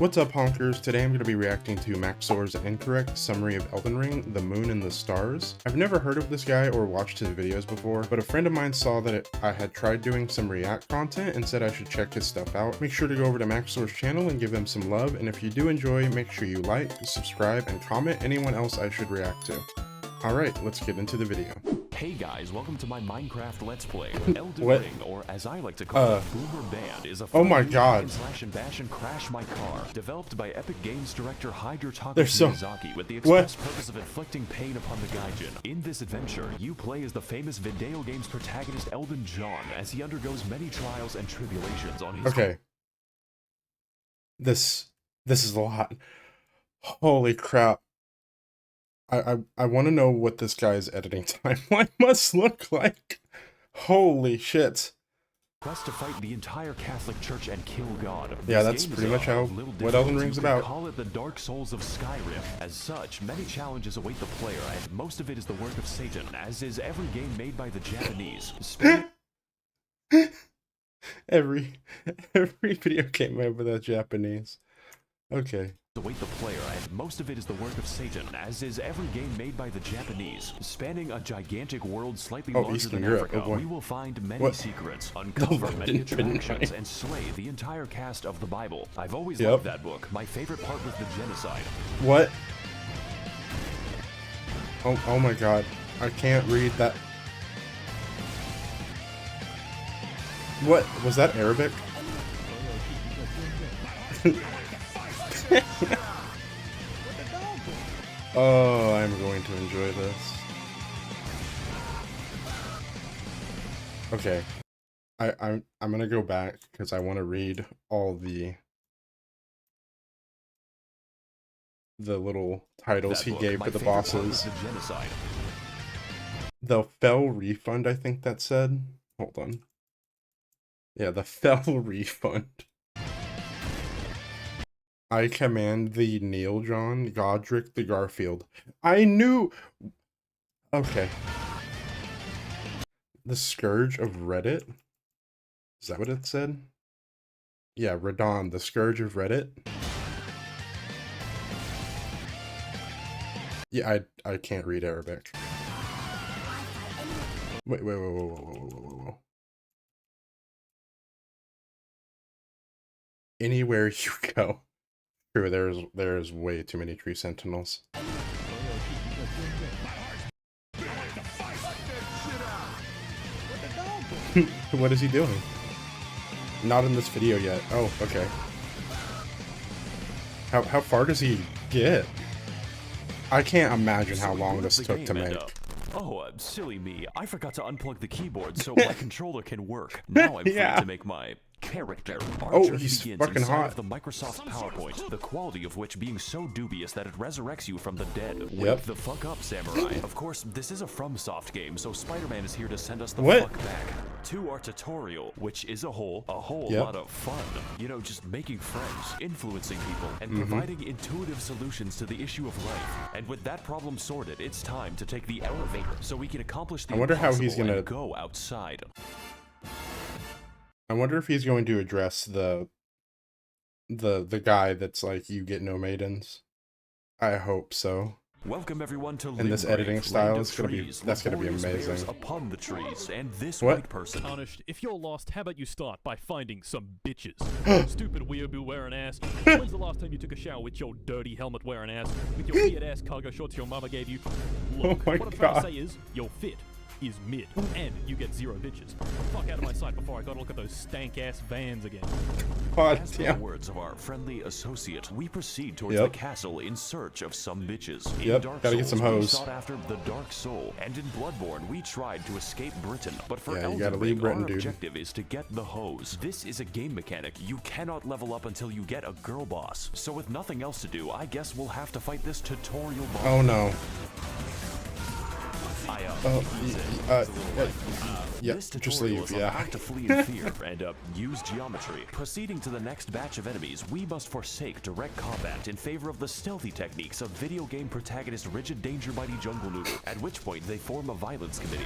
What's up, honkers? Today I'm going to be reacting to Max0r's incorrect summary of Elden Ring, The Moon and the Stars. I've never heard of this guy or watched his videos before, but a friend of mine saw that I had tried doing some React content and said I should check his stuff out. Make sure to go over to Max0r's channel and give him some love, and if you do enjoy, make sure you like, subscribe, and comment anyone else I should react to. Alright, let's get into the video. Hey guys, welcome to my Minecraft Let's Play. Elden What? Ring, or as I like to call it, Boomer Band, is a Oh my fun god. slash and bash and crash my car, developed by Epic Games director Hidetaka so- Miyazaki with the express purpose of inflicting pain upon the Gaijin. In this adventure, you play as the famous video game's protagonist Elden John as he undergoes many trials and tribulations on his Okay. This is a lot. Holy crap. I want to know what this guy's editing timeline must look like. Holy shit. quest to fight the entire Catholic Church and kill God. Yeah, This that's game pretty is much a how little what difficult. Elden Ring's You could about. Call it the Dark Souls of Skyrim. As such, many challenges await the player, and most of it is the work of Satan, as is every game made by the Japanese. Every video game made by the Japanese. Okay. Await the player, and most of it is the work of Satan, as is every game made by the Japanese. Spanning a gigantic world slightly larger Eastern than Europe. Africa, Oh boy. we will find many What? secrets, uncover many Didn't attractions, I? and slay the entire cast of the Bible. I've always Yep. loved that book. My favorite part was the genocide. What? Oh my god. I can't read that. What? Was that Arabic? Oh, I'm going to enjoy this. Okay. I'm gonna go back because I want to read all the little titles That he book, gave my to the favorite part was bosses. the genocide. The fell refund, I think that said. Hold on. Yeah, the fell refund. I command the Neil John, Godrick the Garfield. I knew. Okay. The Scourge of Reddit. Is that what it said? Yeah, Radahn, the Scourge of Reddit. Yeah, I can't read Arabic. Wait, whoa. Anywhere you go. True, there's way too many tree sentinels. What is he doing? Not in this video yet. Oh, okay. How far does he get? I can't imagine how long this took to make. Oh, silly me. I forgot to unplug the keyboard so my controller can work. Now I'm free to make my character. Archer he's begins fucking inside hot. of the Microsoft PowerPoint, the quality of which being so dubious that it resurrects you from the dead. Yep. Wake the fuck up, samurai. Of course, this is a FromSoft game, so Spider-Man is here to send us the What? fuck back to our tutorial, which is a whole Yep. lot of fun. You know, just making friends, influencing people, and providing intuitive solutions to the issue of life. And with that problem sorted, it's time to take the elevator so we can accomplish the I wonder how he's impossible gonna- and go outside. I wonder if he's going to address the guy that's like, you get no maidens. I hope so. Welcome everyone to And this Limgrave, editing style land is of gonna be- trees, that's gonna be laborious bears amazing. upon the trees, and this What? white person. Tarnished, if you're lost, how about you start by finding some bitches? Stupid weeaboo wearing ass. When's the last time you took a shower with your dirty helmet wearing ass? With your weird ass cargo shorts your mama gave you? Look, Oh my what I'm trying God. to say is, your fit is mid, and you get 0 bitches. Fuck out of my sight before I gotta look at those stank ass vans again. God As per the damn. words of our friendly associate, we proceed towards Yep. the castle in search of some bitches. In Yep, Dark gotta get Souls, some we hoes. sought after the Dark Soul, and in Bloodborne, we tried to escape Britain. But for Yeah, you Elden gotta Ring, leave Britain, our dude. objective is to get the hose. This is a game mechanic. You cannot level up until you get a girl boss. So with nothing else to do, I guess we'll have to fight this tutorial boss. Oh no. I, Yeah, This just tutorial leave, is on yeah. how to flee in fear and use geometry. Proceeding to the next batch of enemies, we must forsake direct combat in favor of the stealthy techniques of video game protagonist Rigid Danger Mighty Jungle Noodle, at which point they form a violence committee.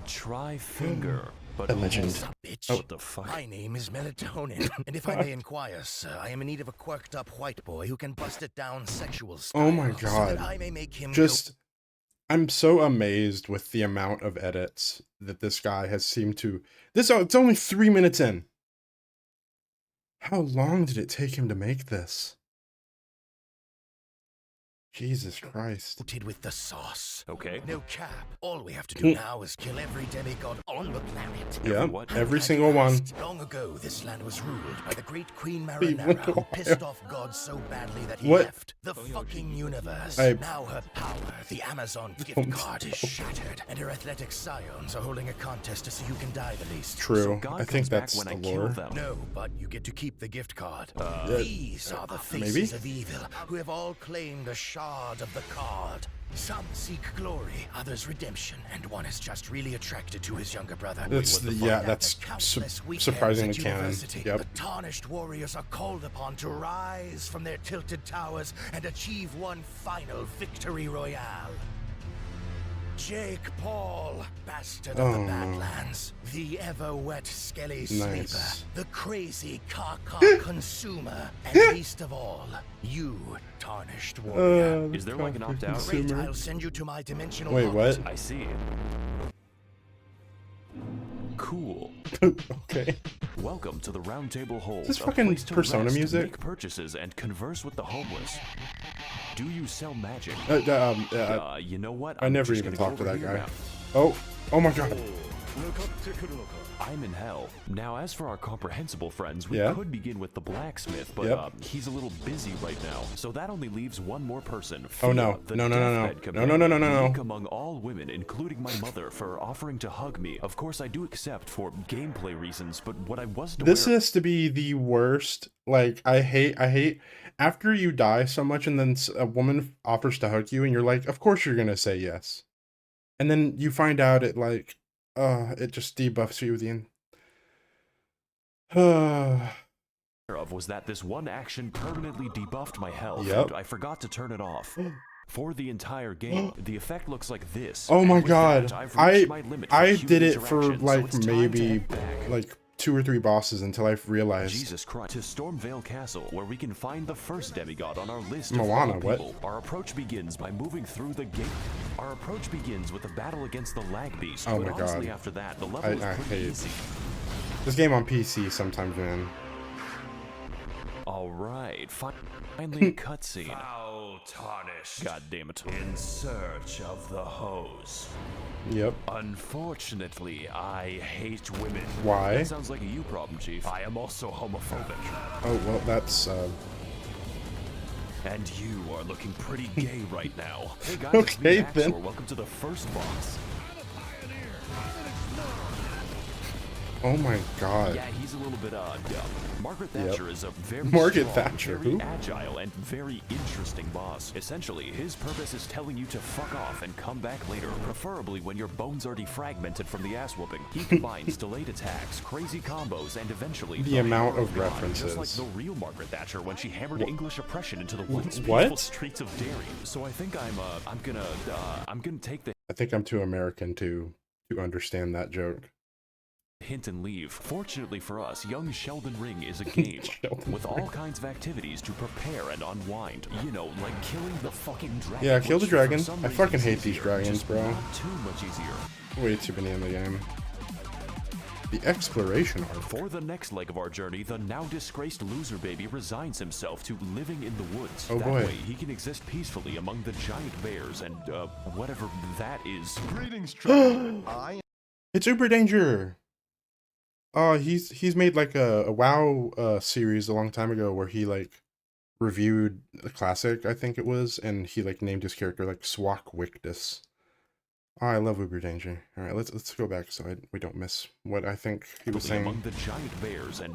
Try finger. But The legend. What's up, bitch? what the fuck? My name is Melatonin, and if I may inquire, sir, I am in need of a quirked-up white boy who can bust it down sexual style. Oh my So God. that I may make him Just, I'm so amazed with the amount of edits that this guy has seemed to. It's only 3 minutes in. How long did it take him to make this? Jesus Christ. coated with the sauce. Okay. No cap. All we have to do now is kill every demigod on the planet. Yeah, what? every single one. Long ago, this land was ruled by the great Queen Wait, Rennala, who what? pissed off God so badly that he What? left the fucking universe. I- Now her power, the Amazon gift card, is shattered, and her athletic scions are holding a contest to see who can die the least. True. God I think comes back that's when the I kill lore. them. No, but you get to keep the gift card. Yeah, These are the faces maybe? of evil, who have all claimed a shard of the card. Some seek glory, others redemption, and one is just really attracted to his younger brother. That's We will yeah, find out that's that countless weekends surprisingly at canon. university, Yep. The tarnished warriors are called upon to rise from their tilted towers and achieve one final victory royale. Jake Paul, bastard of the Badlands, the ever-wet skelly sleeper, Nice. the crazy caca consumer, and least of all, you, tarnished warrior. Is there like an opt-out? Great, I'll send you to my dimensional Wait, pocket. what? I see. Cool. Okay. Welcome to the Round Table Hold. Is this a fucking place to Persona rest, music? Make purchases and converse with the homeless. Do you sell magic? You know what? I I'm never just even gonna talked to go that over guy. here Oh my God. I'm in hell. Now, as for our comprehensible friends, we Yeah? could begin with the blacksmith, but Yep. he's a little busy right now. So that only leaves one more person. Oh, no. Fia, the No. deathbed No, no. unique among all women, including my mother, for offering to hug me. Of course, I do accept for gameplay reasons, but what I wasn't This aware has to be the worst. Like, I hate after you die so much and then a woman offers to hug you and you're like, of course you're gonna say yes. And then you find out it just debuffs you with the end. of was that this one action permanently debuffed my health, Yep. and I forgot to turn it off. For the entire game, the effect looks like this. Oh my With God. that, I've reached my limit for I human did it for interaction, so like it's time to maybe head back. like 2 or 3 bosses until I realized. Jesus Christ. To Stormveil Castle, where we can find the first demigod on our list Moana, of what? people. Our approach begins by moving through the gate. Our approach begins with a battle against the lag beast. Oh but my honestly, God. after that, the level I is pretty hate easy. This game on PC sometimes, man. All right, finally a cutscene. Foul tarnished. God damn it. In search of the hose. Yep. Unfortunately, I hate women. Why? That sounds like a you problem, Chief. I am also homophobic. Oh well, that's And you are looking pretty gay right now. Hey guys, it's Okay, me, Max0r. then. Welcome to the first boss. oh my God. Yeah, he's a little bit dumb. Margaret Yep. Thatcher is a very Margaret strong, Thatcher, very who? agile, and very interesting boss. Essentially, his purpose is telling you to fuck off and come back later, preferably when your bones are defragmented from the ass whooping. He combines delayed attacks, crazy combos, and eventually The amount power of God, references. just like the real Margaret Thatcher when she hammered English oppression into the once What? peaceful streets of Derry. So I think I'm gonna take the I think I'm too American to understand that joke. hint and leave. Fortunately for us, young Sheldon Ring is a game Sheldon with all kinds of activities to prepare and unwind. You know, like killing the fucking dragon. Yeah, kill the which for dragon. some I reason fucking is hate these easier, dragons, just bro. Not too much easier. Way too many in the game. The exploration arc. For the next leg of our journey, the now disgraced loser baby resigns himself to living in the woods. Oh, that boy. way, he can exist peacefully among the giant bears and whatever that is. Greetings, traveler. I It's Uber Danger. He's made like a WoW series a long time ago where he like reviewed a classic, I think it was, and he like named his character like Swak Wictus. Oh, I love Uber Danger. All right, let's go back so we don't miss what I think he was saying. Among the giant bears and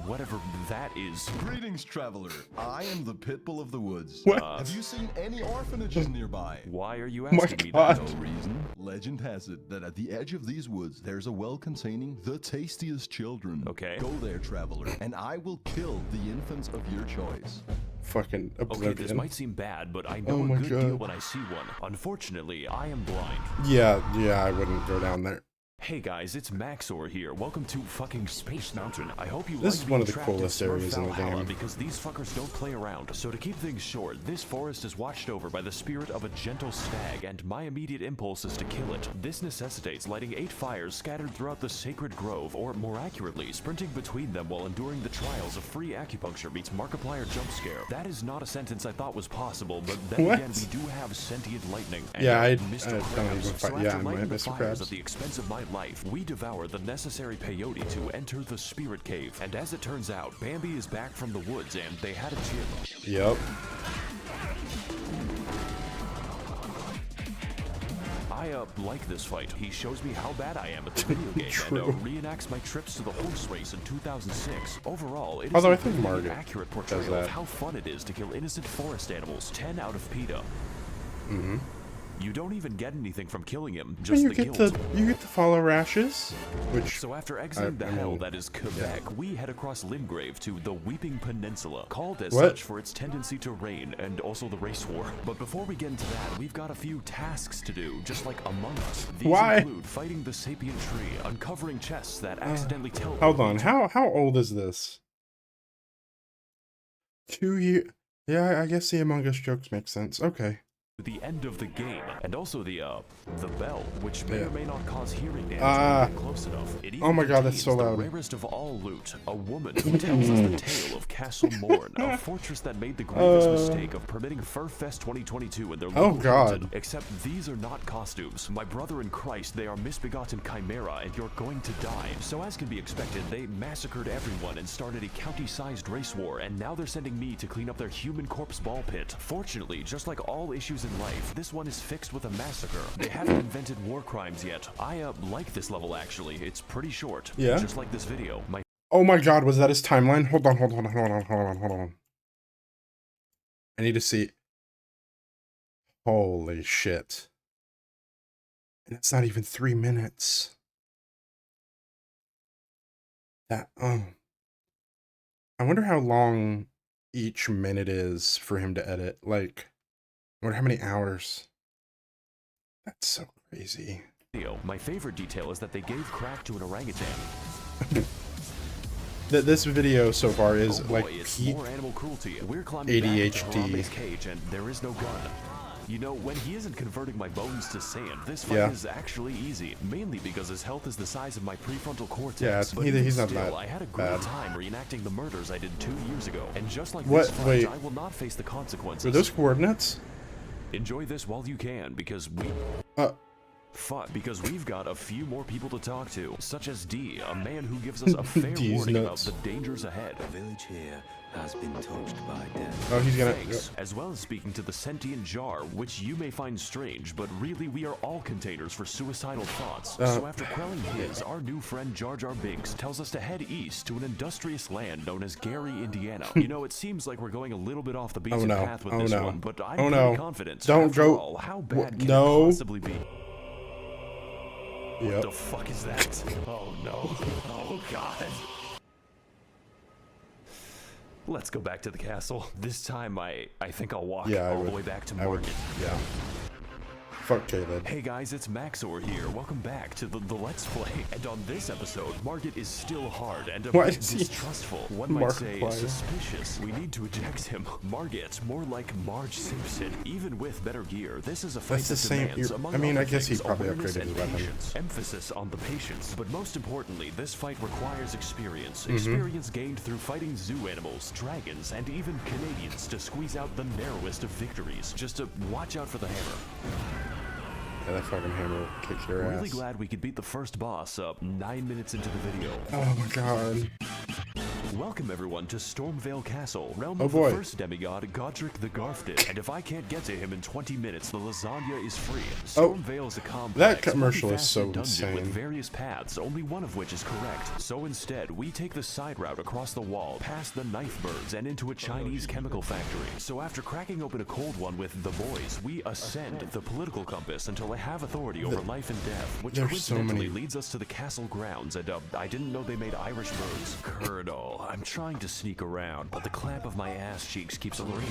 whatever that is. Greetings, traveler. I am the pitbull of the woods. What? Have you seen any orphanages nearby? Why are you My asking me God. that? No reason. Legend has it that at the edge of these woods, there's a well containing the tastiest children. Okay. Go there, traveler, and I will kill the infants of your choice. Fucking Okay, this Oblivion. might seem bad, but I know Oh a my good deal God. when I see one. Unfortunately, I am blind. Yeah, I wouldn't go down there. Hey guys, it's Max0r here. Welcome to fucking Space Mountain. I hope you This like is one of the being trapped coolest in areas in the Stormveil game. because these fuckers don't play around. So to keep things short, this forest is watched over by the spirit of a gentle stag, and my immediate impulse is to kill it. This necessitates lighting 8 fires scattered throughout the sacred grove, or more accurately, sprinting between them while enduring the trials of free acupuncture meets Markiplier jump scare. That is not a sentence I thought was possible, but then What? again, we do have sentient lightning. And Yeah, I Mr. don't Krabs. even fight. So Yeah, after I lighting might the Mr. fires Krabs. at the expense of my life, we devour the necessary peyote to enter the spirit cave. And as it turns out, Bambi is back from the woods and they had a chip. Yep. I like this fight. He shows me how bad I am at the video game True. and reenacts my trips to the horse race in 2006. Overall, it is Although I a think really Margit accurate does portrayal that. of how fun it is to kill innocent forest animals. 10 out of PETA. Mm-hmm. You don't even get anything from killing him, Well, just you the get guilt. you get to follow Rashes, which So after exiting the I hell mean, that is Quebec, we head across Limgrave to the Weeping Peninsula, called as What? such for its tendency to rain and also the race war. But before we get into that, we've got a few tasks to do, just like Among Us. These Why? include fighting the sapient tree, uncovering chests that accidentally tell. hold on. How old is this? 2 years. Yeah, I guess the Among Us jokes make sense. Okay. The end of the game, and also the bell, which may Yeah. or may not cause hearing damage when you get close enough. It even Oh my God, that's so contains loud. The rarest of all loot, a woman who tells us the tale of Castle Morn, a fortress that made the grievous mistake of permitting Furfest 2022 in their local God. Hilton. Except these are not costumes. My brother in Christ, they are misbegotten chimera, and you're going to die. So as can be expected, they massacred everyone and started a county-sized race war, and now they're sending me to clean up their human corpse ball pit. Fortunately, just like all issues in life, this one is fixed with a massacre. They haven't invented war crimes yet. I like this level actually. It's pretty short. Yeah? Just like this video. My Oh my God, was that his timeline? Hold on. I need to see. Holy shit. And it's not even 3 minutes. That, I wonder how long each minute is for him to edit. Like, I wonder how many hours. That's so crazy. My favorite detail is that they gave crack to an orangutan. This video so far is Oh boy, like it's peak more animal cruelty. We're climbing back into ADHD. Harambe's cage and there is no gun. You know, when he isn't converting my bones to sand, this fight Yeah. is actually easy, mainly because his health is the size of my prefrontal cortex. Yeah, but he's even not still, that I had a great bad. time reenacting the murders I did 2 years ago. And just like What? this fight, Wait. I will not face the consequences. Are those coordinates? Enjoy this while you can, because because we've got a few more people to talk to, such as D, a man who gives us a fair D's warning nuts. about the dangers ahead. The village here has been touched by death. Oh, he's gonna. Thanks, as well as speaking to the sentient jar, which you may find strange, but really we are all containers for suicidal thoughts. So after quelling his, our new friend Jar Jar Binks tells us to head east to an industrious land known as Gary, Indiana. You know, it seems like we're going a little bit off the beaten no. path with Oh, this no. one, but I'm Oh, pretty no. confident. Don't After go- all, how bad can no. it possibly be? Yep. What the fuck is that? Oh no. Oh god. Let's go back to the castle. This time I think I'll walk Yeah, I all would. the way back to I would. Margit. Yeah. Fuck Caelid. Hey guys, it's Max0r here. Welcome back to the Let's Play. And on this episode, Margit is still hard and a Why bit is he distrustful. One might say Markiplier? suspicious. We need to eject him. Margit, more like Marge Simpson. Even with better gear, this is a fight That's the that same- demands, you're- among I mean, other I guess he things, probably awareness upgraded and his weapon. patience. Emphasis on the patience. But most importantly, this fight requires experience. Mm-hmm. Experience gained through fighting zoo animals, dragons, and even Canadians to squeeze out the narrowest of victories. Just to watch out for the hammer. Yeah, that fucking hammer kicks your ass. Really glad we could beat the first boss up 9 minutes into the video. Oh my god. Welcome everyone to Stormveil Castle, realm Oh of boy. the first demigod, Godrick the Garfted. And if I can't get to him in 20 minutes, the lasagna is free. Stormveil is a complex, that commercial is multifaceted so dungeon with insane. various paths, only one of which is correct. So instead, we take the side route across the wall, past the knife birds, and into a Chinese chemical factory. So after cracking open a cold one with the boys, we ascend the political compass until I have authority over life and death, which There's so coincidentally many- leads us to the castle grounds, and I didn't know they made Irish birds. Colonel, I'm trying to sneak around, but the clamp of my ass cheeks keeps on going.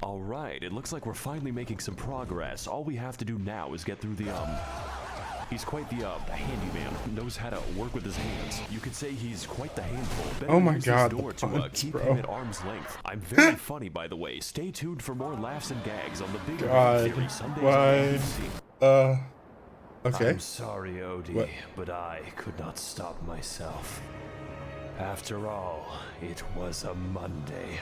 Alright, it looks like we're finally making some progress. All we have to do now is get through the, He's quite the handyman, knows how to work with his hands. You could say he's quite the handful. Better Oh my use god, his door the to puns, keep bro. him at arm's length. I'm very funny, by the way. Stay tuned for more laughs and gags on the Big God, Theory Sundays why? on ABC. Okay. I'm sorry, Odie, What? but I could not stop myself. After all, it was a Monday.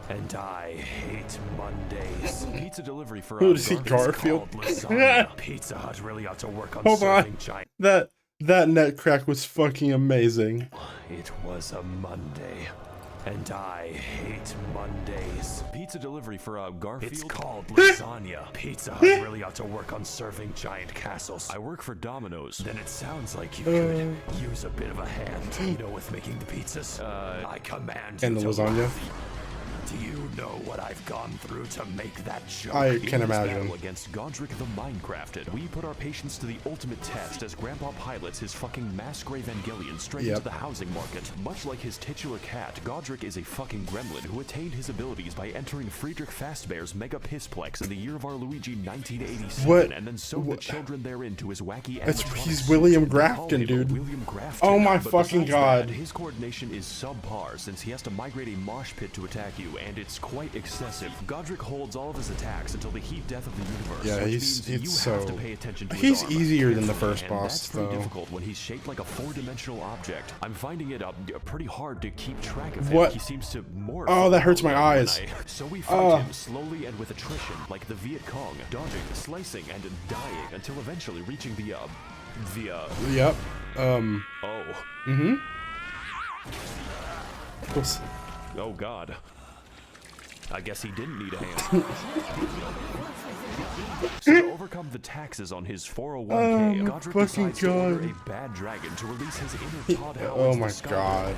And I hate Mondays. Pizza delivery for Who is he, Garfield? Garfield? Lasagna. Pizza Hut really ought to work on Hold serving on. giant. That net crack was fucking amazing. It was a Monday. And I hate Mondays. Pizza delivery for Garfield. It's called lasagna. Pizza Hut really ought to work on serving giant castles. I work for Domino's. Then it sounds like you could use a bit of a hand, you know, with making the pizzas. I command you And the to lasagna. laugh. Do you know what I've gone through to make that joke? I can In this imagine. battle against Godrick the Minecrafted, we put our patience to the ultimate test as Grandpa pilots his fucking Max0r Evangelion straight into the housing market. Much like his titular cat, Godrick is a fucking gremlin who attained his abilities by entering Friedrich Fastbear's Mega Pissplex in the year of our Luigi 1987, What? and then sewed the children therein to his wacky It's- animatronic he's suit. William They call Grafton, him dude. William Grafton. Oh my But fucking besides god. that, his coordination is subpar since he has to migrate a mosh pit to attack you, and it's quite excessive. Godrick holds all of his attacks until the heat death of the universe. Yeah, which he's means you have to so. pay attention to his He's armor. easier than the first And boss, that's pretty though. difficult when he's shaped like a four-dimensional object. I'm finding it pretty hard to keep track of him. What? He seems to morph. Oh, that hurts my when eyes. So we fight him slowly and with attrition, like the Viet Cong, dodging, slicing, and dying until eventually reaching the Yep. oh. Was- Oh god. I guess he didn't need a hand. So to overcome the taxes on his 401k, Godrick fucking decides to order God. a bad dragon to release his inner Todd Howard. Oh my god.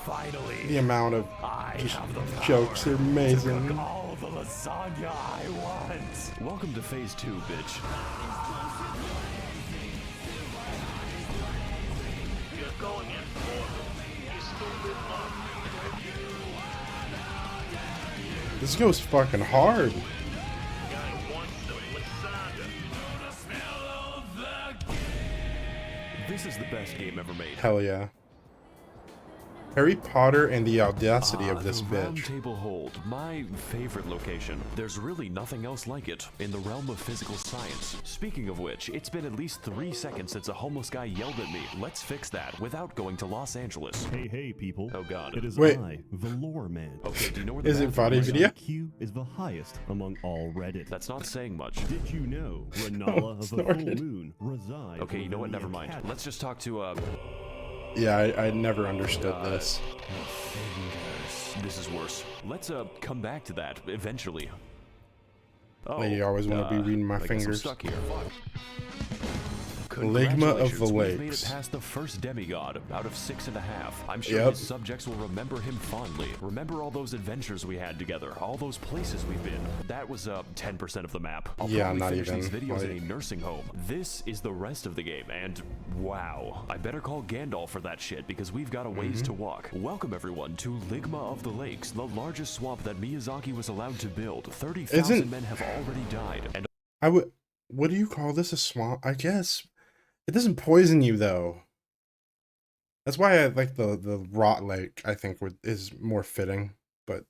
Finally, The amount of I just have the power jokes are to amazing. cook all the lasagna I want. Welcome to phase 2, bitch. This goes fucking hard. This is the best game ever made. Hell yeah. Harry Potter and the audacity of this the Round bitch. Table Hold, my favorite location. There's really nothing else like it in the realm of physical science. Speaking of which, it's been at least 3 seconds since a homeless guy yelled at me. Let's fix that without going to Los Angeles. Hey, people. Oh god. It is Wait. I, the Lore Man. Okay, do you know where the Is it bathroom body is? video? IQ is the highest among all Reddit. That's not saying much. Did you know Rennala of the full snorted. moon resides Okay, you know what? within Never the mind. academy? Let's just talk to Yeah, I never understood this. This is worse. Let's come back to that eventually. Oh, You always want to be reading my I guess I'm fingers. stuck here. Ligma of the Congratulations, we've made it Lakes. past the first demigod out of 6.5. I'm sure Yep. his subjects will remember him fondly. Remember all those adventures we had together, all those places we've been. That was 10% of the map. I'll Yeah, probably not finish even, these videos in like- a nursing home. This is the rest of the game, and wow. I better call Gandalf for that shit because we've got a ways Mm-hmm. to walk. Welcome everyone to Ligma of the Lakes, the largest swamp that Miyazaki was allowed to build. 30,000 Isn't- men have already died, and What do you call this? A swamp? I guess. It doesn't poison you though. That's why I like the rot lake. I think is more fitting. But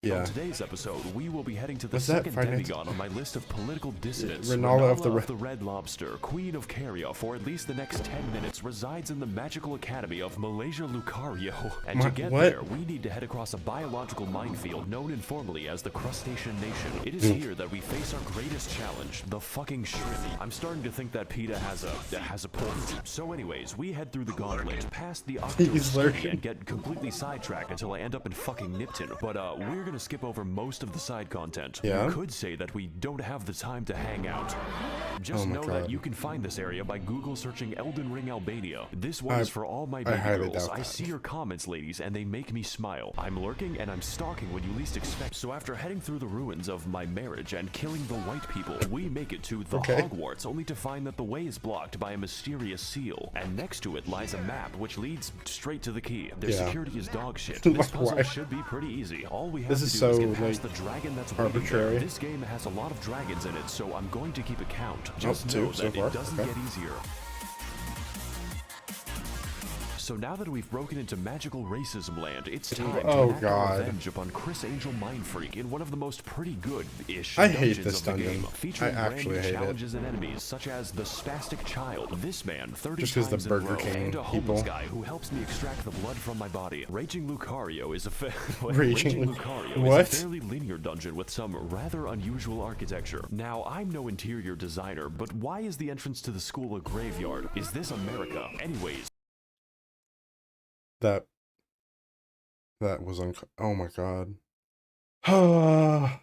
yeah, on today's episode, we will be heading to the What's that, second finance? demigod on my list of political dissidents. Rennala of the Red Lobster, Queen of Caria, for at least the next 10 minutes, resides in the magical academy of Malaysia Lucario. And to get what? there, we need to head across a biological minefield known informally as the Crustacean Nation. It is here that we face our greatest challenge, the fucking shrimp. I'm starting to think that PETA has a point. So anyways, we head through the gauntlet, past the He's octopus lurking. and get completely sidetracked until I end up in fucking Nipton. But we're gonna skip over most of the side content. Yeah? You could say that we don't have the time to hang out. Just Oh my know that God. you can find this area by Google searching Elden Ring Albania. This one is for all my I baby highly girls. doubt I that. see your comments, ladies, and they make me smile. I'm lurking and I'm stalking when you least expect. So after heading through the ruins of my marriage and killing the white people, we make it to the Okay. Hogwarts, only to find that the way is blocked by a mysterious seal. And next to it lies a map which leads straight to the key. Their Yeah. security is dog shit. Like, This puzzle why? should be pretty easy. All we have This is to do so, is get past like, the dragon that's waiting there. arbitrary. This game has a lot of dragons in it, so I'm going to keep a count. Oh, Just two know so that far. it doesn't Okay. get easier. So now that we've broken into magical racism land, it's time to Oh, enact our God. revenge upon Chris Angel Mindfreak in one of the most pretty good-ish I hate dungeons this of the dungeon. game, featuring I actually brand new hate it. challenges and enemies such as the Spastic Child, this man 30 Just 'cause times the in a Burger row, King and a homeless people. guy who helps me extract the blood from my body. Raging Lucario is a Raging Lucario what? is a fairly linear dungeon with some rather unusual architecture. Now, I'm no interior designer, but why is the entrance to the school a graveyard? Is this America? Anyways. That was oh my god. Ha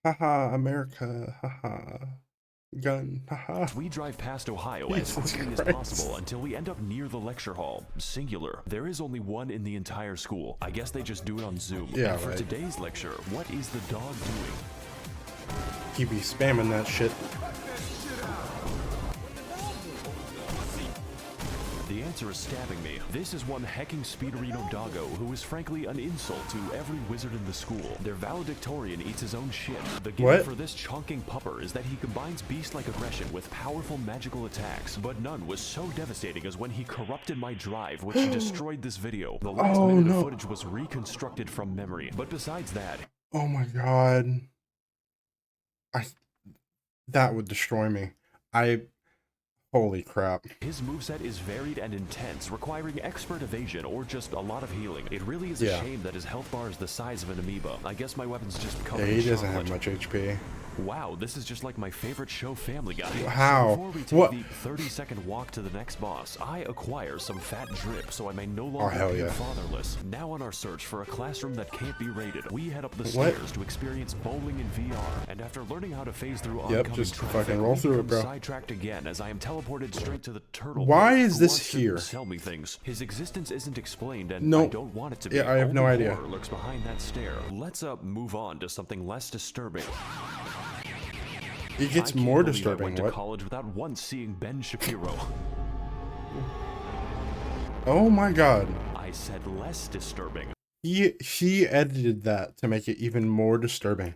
haha, America, haha. Gun, haha. We drive past Ohio as Jesus quickly as Christ. possible until we end up near the lecture hall. Singular. There is only one in the entire school. I guess they just do it on Zoom. Yeah, and for right. today's lecture, what is the dog doing? He be spamming that shit. The answer is stabbing me. This is one hecking Speederino doggo who is frankly an insult to every wizard in the school. Their valedictorian eats his own shit. The given What? for this chonking pupper is that he combines beast-like aggression with powerful magical attacks, but none was so devastating as when he corrupted my drive, which destroyed this video. The last Oh, minute no. of footage was reconstructed from memory, but besides that, Oh my god. That would destroy me. Holy crap. his moveset is varied and intense, requiring expert evasion or just a lot of healing. It really is a Yeah. shame that his health bar is the size of an amoeba. I guess my weapon's just Yeah, covered he in doesn't have chocolate. much HP. Wow, this is just like my favorite show, Family Guy. How? So before we take What? the 30-second walk to the next boss, I acquire some fat drip so I may no longer hell be yeah. fatherless. Now on our search for a classroom that can't be raided, we head up the What? stairs to experience bowling in VR. And after learning how to phase through Yep, oncoming just traffic, fucking roll we through it, become bro. sidetracked again as I am teleported straight to the turtle. Why pit, is who this wants to here? Sell me things. His existence isn't explained, and No. I don't want it to be. Yeah, I have no Only idea. horror lurks behind that stare. Let's move on to something less disturbing. It gets I can't more believe I disturbing. went to What? college without once seeing Ben Shapiro. Oh my god. I said less disturbing. He edited that to make it even more disturbing.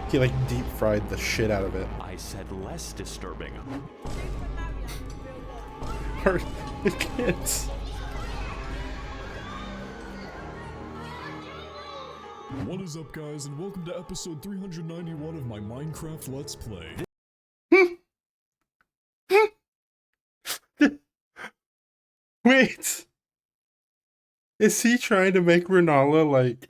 He like deep fried the shit out of it. I said less disturbing. Hurt the kids. What is up, guys, and welcome to episode 391 of my Minecraft Let's Play. Wait. Is he trying to make Rennala like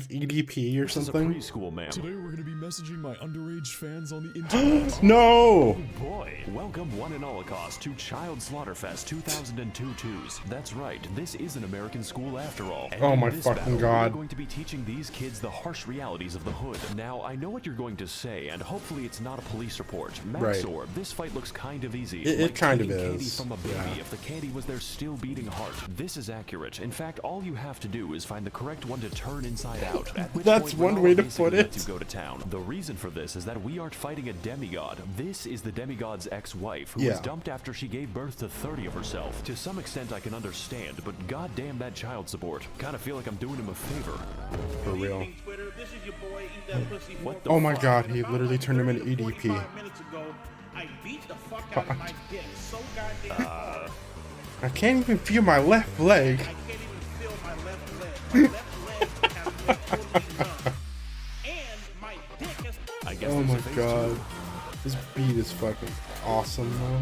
EDP or This is a something? preschool, ma'am. Today we're going to be messaging my underage fans on the internet. No! Boy, welcome one and all across to Child Slaughterfest 2002-2s. That's right, this is an American school after all. And Oh in my this fucking battle, God. We're going to be teaching these kids the harsh realities of the hood. Now, I know what you're going to say, and hopefully it's not a police report. Max0r, this fight looks kind of easy. It like kind of taking candy is, from a baby yeah. if the candy was their still beating heart. This is accurate. In fact, all you have to do is find the correct one to turn inside out. At which That's point, one Rennala way to basically put lets it. you go to town. The reason for this is that we aren't fighting a demigod. This is the demigod's ex-wife, who was Yeah. dumped after she gave birth to 30 of herself. To some extent I can understand, but goddamn that child support. Kinda feel like I'm doing him a favor. For real. Twitter. This is your boy, Eat That Pussy. What the Oh my fuck? god, he literally turned him into EDP. 45 minutes ago, I beat the fuck out of my dick so goddamn I can't even feel my left leg. I can't even feel my left leg. My left leg has been totally numb. And my dick is I guess Oh there's my a phase god. two. This beat is fucking awesome though.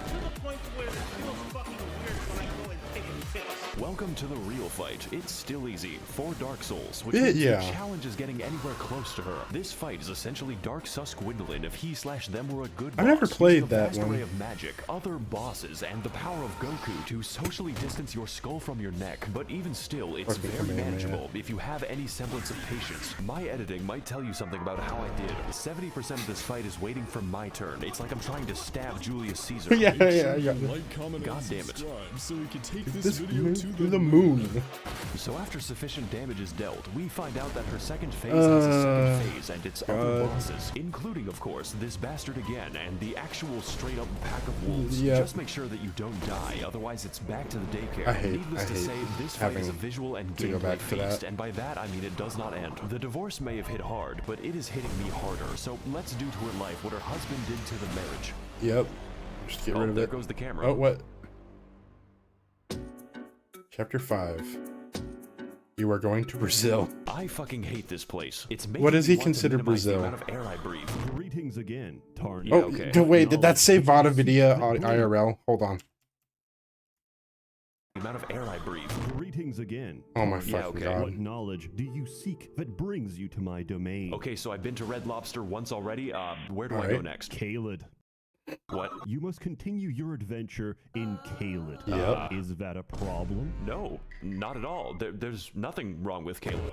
to the point where it feels fucking weird when I go and take a piss. Welcome to the real fight. It's still easy. For Dark Souls, which Yeah, means yeah. the challenge is getting anywhere close to her. This fight is essentially Dark Sus Gwendolyn if he/them were a good boss. I never Using played a that vast one. array of magic, other bosses, and the power of Goku to socially distance your skull from your neck. But even still, it's Fucking very Kamehameha. manageable if you have any semblance of patience. My editing might tell you something about how I did. 70% of this fight is waiting for my turn. It's like I'm trying to stab Julius Caesar. Yeah, Make yeah, sure I you got it. like, comment, God and damn it. subscribe so we can take Dude, this this video movie To the moon. So after sufficient damage is dealt, we find out that her second phase has a second phase and its other bosses, including, of course, this bastard again and the actual straight-up pack of wolves. Yep. Just make sure that you don't die, otherwise it's back to the daycare. Needless to say, this fight is a visual and gameplay feast, and by that I mean it does not end. The divorce may have hit hard, but it is hitting me harder, so let's do to her life what her husband did to the marriage. Yep. Just get rid of there it. Goes the camera. Oh, what? Chapter 5. You are going to Brazil. I fucking hate this place. It's what does he consider Brazil? The amount of air I breathe. Greetings again, Tarn. Oh, wait, did that say Vada Video on IRL? Hold on. The amount of air I breathe. Greetings again. Oh my fucking god. What knowledge do you seek that brings you to my domain? Okay, so I've been to Red Lobster once already. Where do I go next? Caelid. What? You must continue your adventure in Caelid. Yep. Is that a problem? No, not at all. There's nothing wrong with Caelid.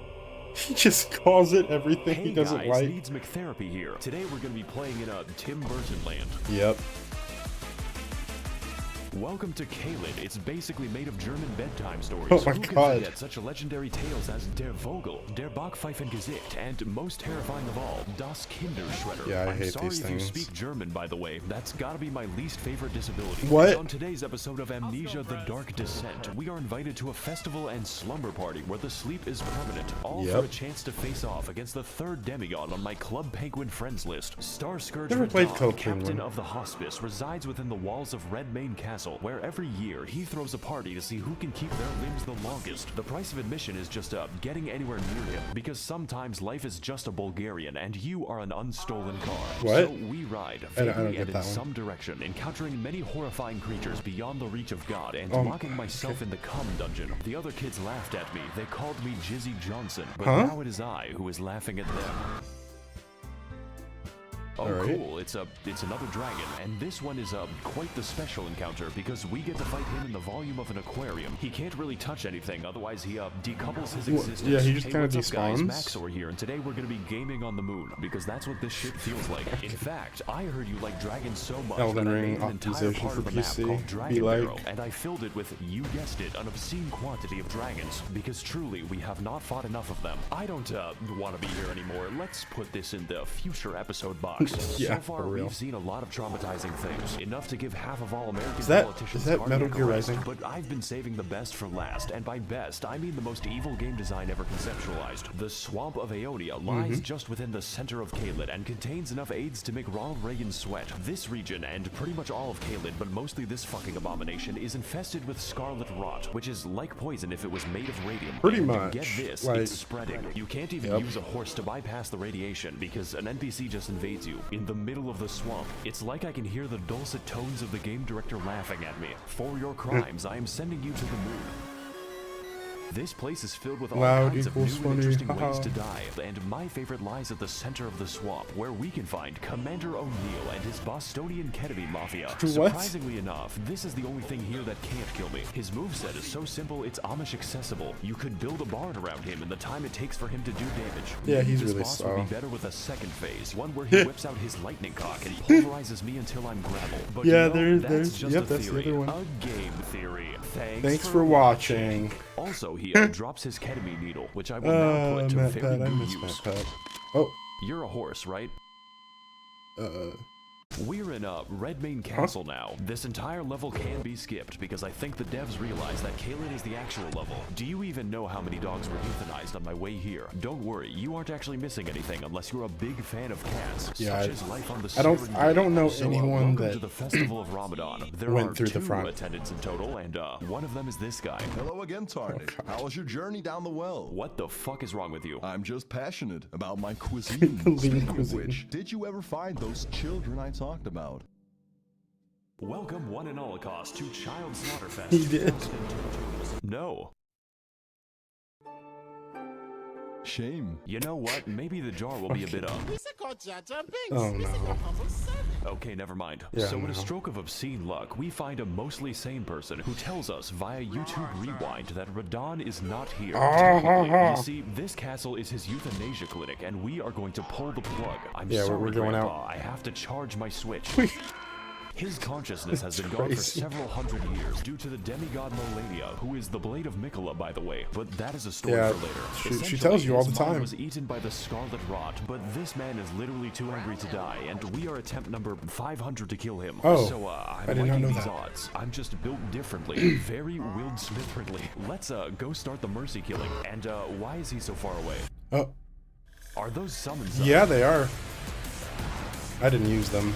He just calls it everything Hey he doesn't guys, like. needs McTherapy here. Today we're going to be playing in a Tim Burton land. Yep. Welcome to Caelid. It's basically made of German bedtime stories. Oh my Who can god. forget such legendary tales as Der Vogel, Der Backpfeifengesicht, and most terrifying of all, Das Kinderschredder. Yeah, I I'm hate sorry these if things. you speak German, by the way. That's gotta be my least favorite disability. What? And on today's episode of Amnesia: The Dark Descent, we are invited to a festival and slumber party where the sleep is permanent, all for a chance to face off against the third demigod on my Club Penguin friends list. Starscourge Never played Radahn, Club captain Penguin. of the hospice, resides within the walls of Redmane Castle, where every year he throws a party to see who can keep their limbs the longest. The price of admission is just getting anywhere near him, because sometimes life is just a Bulgarian and you are an unstolen car. What? So we ride, I don't vaguely get and in that one. some direction, encountering many horrifying creatures beyond the reach of God and locking myself in the cum dungeon. The other kids laughed at me. They called me Jizzy Johnson, but now it is I who is laughing at them. Oh, cool. It's another dragon, and this one is quite the special encounter because we get to fight him in the volume of an aquarium. He can't really touch anything, otherwise he decouples his existence. Yeah, he just hey, kind of what's up, guys? despawns. Max0r here, and today we're going to be gaming on the moon because that's what this shit feels like. In fact, I heard you like dragons so much Elden that I Ring made an entire optimization part for of the map PC. called Dragon Be like- Barrow, and I filled it with, you guessed it, an obscene quantity of dragons because truly we have not fought enough of them. I don't want to be here anymore. Let's put this in the future episode box. Yeah, so far, for real. we've seen a lot of traumatizing things, enough to give half of all American politicians is that Metal cardiac Gear arrest, Rising? but I've been saving the best for last, and by best, I mean the most evil game design ever conceptualized. The Swamp of Aeonia lies just within the center of Caelid and contains enough aids to make Ronald Reagan sweat. This region, and pretty much all of Caelid, but mostly this fucking abomination, is infested with scarlet rot, which is like poison if it was made of radium. Pretty And much, get this, like- it's spreading. You can't even use a horse to bypass the radiation because an NPC just invades you in the middle of the swamp. It's like I can hear the dulcet tones of the game director laughing at me. For your crimes, I am sending you to the moon. This place is filled with all Loud kinds of new equals and funny, interesting ways haha. to die, and my favorite lies at the center of the swamp, where we can find Commander O'Neill and his Bostonian ketamine mafia. What? Surprisingly enough, this is the only thing here that can't kill me. His moveset is so simple, it's Amish accessible. You could build a barn around him in the time it takes for him to do damage. Yeah, Maybe he's this really boss slow. would be better with a second phase, one where he whips out his lightning cock and pulverizes me until I'm gravel. But Yeah, you know, that's there's just yep, a that's the theory. other one. A game theory. Thanks for watching. Also, he drops his ketamine needle, which I will now put to Matt very Pat, I good miss use. Matt Pat. Oh, You're a horse, right? uh, We're in Redmane Castle now. This entire level can be skipped because I think the devs realize that Caelid is the actual level. Do you even know how many dogs were euthanized on my way here? Don't worry, you aren't actually missing anything unless you're a big fan of cats. Yeah, such as life on the I don't know So, anyone welcome that to the Festival of Ramadan. There went are through the 2 front. attendants in total, and one of them is this guy. Hello again, Tarnish. How was your journey down the well? What the fuck is wrong with you? I'm just passionate about my cuisine. The lean Speaking of cuisine. which, did you ever find those children I talked about? Welcome one and all cost to Child Slaughterfest. He did. No. Shame. You know what? Maybe the jar will be a bit up. oh no. Okay, never mind. Yeah, So with no. a stroke of obscene luck, we find a mostly sane person who tells us via YouTube Rewind that Radahn is not here. Technically, you see, this castle is his euthanasia clinic, and we are going to pull the plug. I'm Yeah, sorry, we're going Grandpa. out. I have to charge my Switch. His consciousness has been That's gone for crazy. several hundred years due to the demigod Melania, who is the blade of Mikola, by the way, but that is a story Yeah, for later. she Essentially, tells you all the his mind time. was eaten by the scarlet rot, but this man is literally too angry to die, and we are attempt number 500 to kill him. Oh, So, I'm I did not liking know these that. odds. I'm just built differently, very Willed Smith-friendly. Let's, go start the mercy killing. And, why is he so far away? Oh, Are those summons up? yeah, they are. I didn't use them.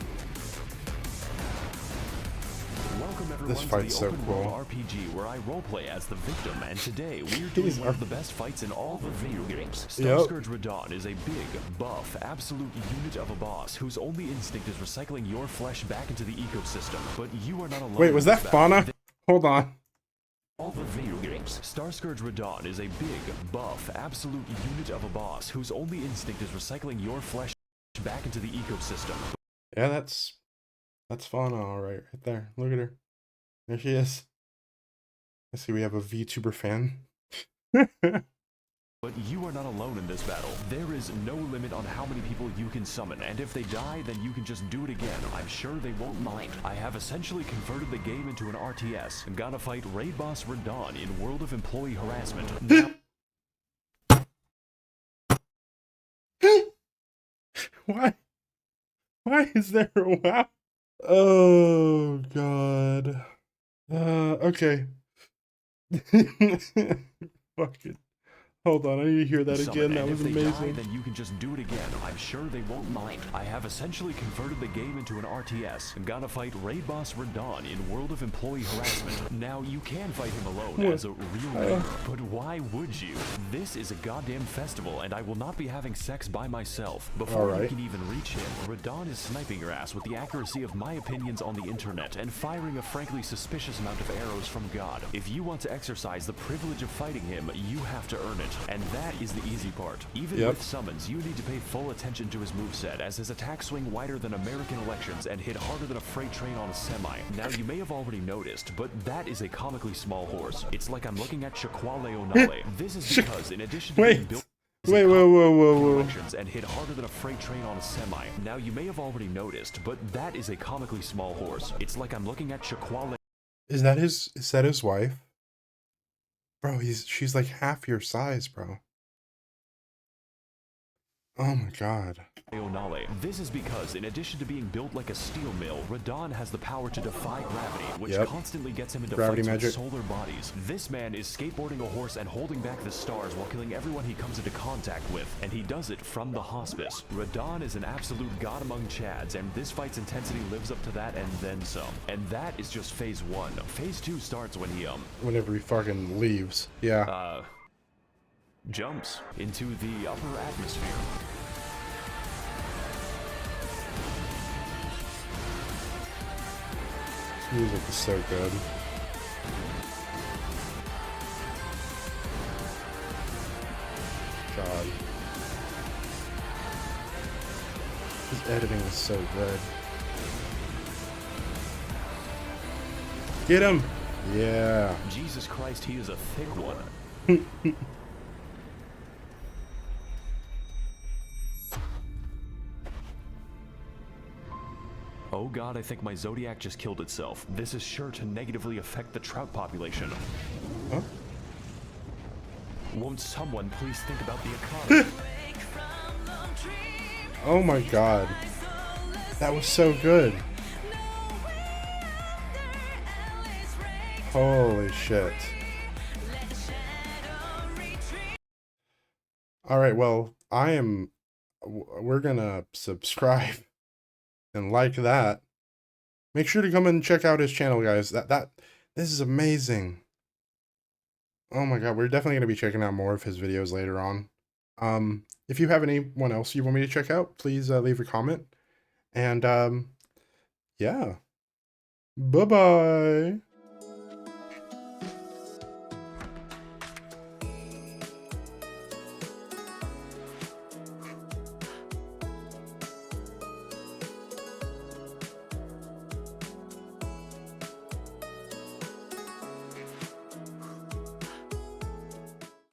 Welcome everyone This fight's to so the open cool. world RPG where I roleplay as the victim, and today we're doing These one are- of the best fights in all the video games. Yep. Starscourge Radahn is a big, buff, absolute unit of a boss whose only instinct is recycling your flesh back into the ecosystem. But you are not alone. Wait, in was this that battle. Fauna? Hold on. All the video games. Starscourge Radahn is a big, buff, absolute unit of a boss whose only instinct is recycling your flesh back into the ecosystem. Yeah, that's Fauna, all right there. Look at her. There she is. I see we have a VTuber fan. But you are not alone in this battle. There is no limit on how many people you can summon, and if they die, then you can just do it again. I'm sure they won't mind. I have essentially converted the game into an RTS. Gotta fight raid boss Radahn in World of Employee Harassment. Now, Why? Why is there a wow? Oh god. Okay. Fuck it. Hold on, I need to hear that summon, again. That and was if they die, amazing. then you can just do it again. I'm sure they won't mind. I have essentially converted the game into an RTS. Gotta fight raid boss Radahn in World of Employee Harassment. Now, you can fight him alone What? as a real member, but why would you? This is a goddamn festival, and I will not be having sex by myself. Before you Alright. can even reach him, Radahn is sniping your ass with the accuracy of my opinions on the internet and firing a frankly suspicious amount of arrows from God. If you want to exercise the privilege of fighting him, you have to earn it, and that is the easy part. Even Yep. with summons, you need to pay full attention to his moveset, as his attacks swing wider than American elections and hit harder than a freight train on a semi. Now, you may have already noticed, but that is a comically small horse. It's like I'm looking at Shaquale O'Nale. This is because, in addition to being Wait. built Wait, whoa. elections and hit harder than a freight train on a semi. Now, you may have already noticed, but that is a comically small horse. It's like I'm looking at Shaquale Is that his wife? Bro, she's like half your size, bro. Oh my god. O'Nale. This is because, in addition to being built like a steel mill, Radahn has the power to defy gravity, which Yep. constantly gets him into Gravity fights magic. with solar bodies. This man is skateboarding a horse and holding back the stars while killing everyone he comes into contact with, and he does it from the hospice. Radahn is an absolute god among Chads, and this fight's intensity lives up to that and then some. And that is just phase 1. Phase 2 starts when he, Whenever he fucking leaves. Yeah. jumps into the upper atmosphere. This music is so good. God. His editing is so good. Get him! Yeah. Jesus Christ, he is a thick one. Oh god, I think my Zodiac just killed itself. This is sure to negatively affect the trout population. Huh? Won't someone please think about the economy? Oh my god. That was so good. Holy shit. Alright, well, we're gonna subscribe and like that. Make sure to come and check out his channel, guys. This is amazing. Oh my god, we're definitely gonna be checking out more of his videos later on. If you have anyone else you want me to check out, please leave a comment. And yeah. Bye-bye.